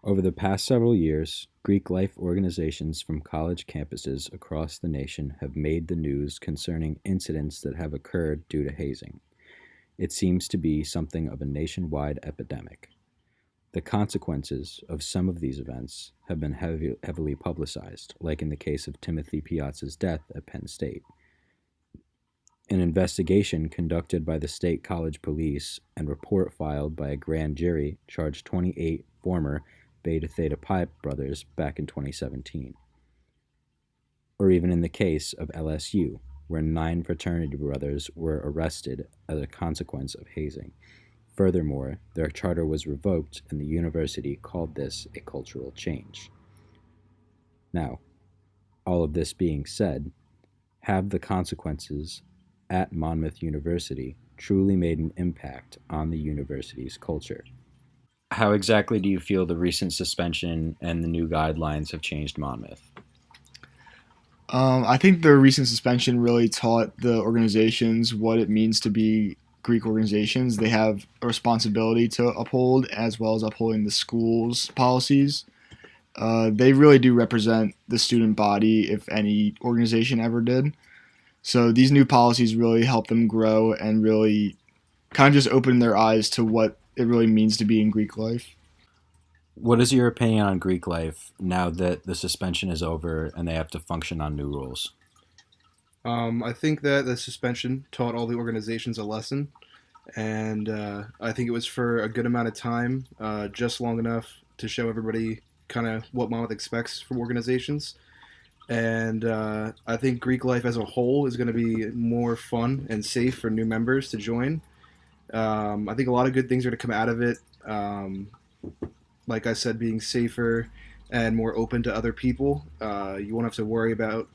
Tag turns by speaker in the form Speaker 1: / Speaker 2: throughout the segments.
Speaker 1: Over the past several years, Greek life organizations from college campuses across the nation have made the news concerning incidents that have occurred due to hazing. It seems to be something of a nationwide epidemic. The consequences of some of these events have been heavily publicized, like in the case of Timothy Piazza's death at Penn State. An investigation conducted by the state college police and report filed by a grand jury charged 28 former Beta Theta Pi brothers back in 2017. Or even in the case of LSU, where 9 fraternity brothers were arrested as a consequence of hazing. Furthermore, their charter was revoked, and the university called this a cultural change. Now, all of this being said, have the consequences at Monmouth University truly made an impact on the university's culture? How exactly do you feel the recent suspension and the new guidelines have changed Monmouth?
Speaker 2: I think the recent suspension really taught the organizations what it means to be Greek organizations. They have a responsibility to uphold as well as upholding the school's policies. They really do represent the student body if any organization ever did. So these new policies really help them grow and really kind of just open their eyes to what it really means to be in Greek life.
Speaker 1: What is your opinion on Greek life now that the suspension is over and they have to function on new rules?
Speaker 3: I think that the suspension taught all the organizations a lesson, and I think it was for a good amount of time, just long enough to show everybody kind of what Monmouth expects from organizations. And I think Greek life as a whole is going to be more fun and safe for new members to join. I think a lot of good things are going to come out of it. Like I said, being safer and more open to other people. You won't have to worry about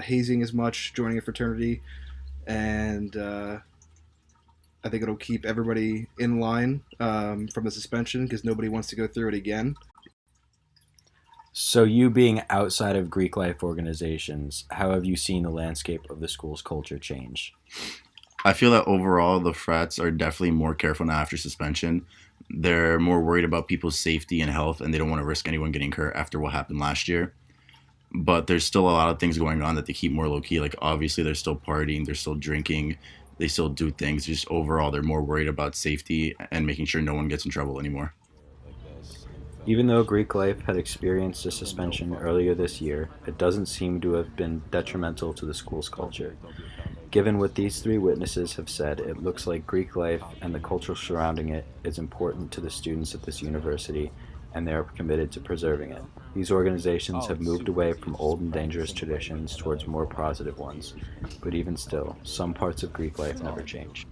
Speaker 3: hazing as much joining a fraternity, and I think it'll keep everybody in line from the suspension because nobody wants to go through it again.
Speaker 1: So, you being outside of Greek life organizations, how have you seen the landscape of the school's culture change?
Speaker 4: I feel that overall the frats are definitely more careful now after suspension. They're more worried about people's safety and health, and they don't want to risk anyone getting hurt after what happened last year. But there's still a lot of things going on that they keep more low key. Like obviously they're still partying, they're still drinking, they still do things. Just overall they're more worried about safety and making sure no one gets in trouble anymore.
Speaker 1: Even though Greek life had experienced a suspension earlier this year, it doesn't seem to have been detrimental to the school's culture. Given what these 3 witnesses have said, it looks like Greek life and the culture surrounding it is important to the students at this university, and they are committed to preserving it. These organizations have moved away from old and dangerous traditions towards more positive ones, but even still, some parts of Greek life never change.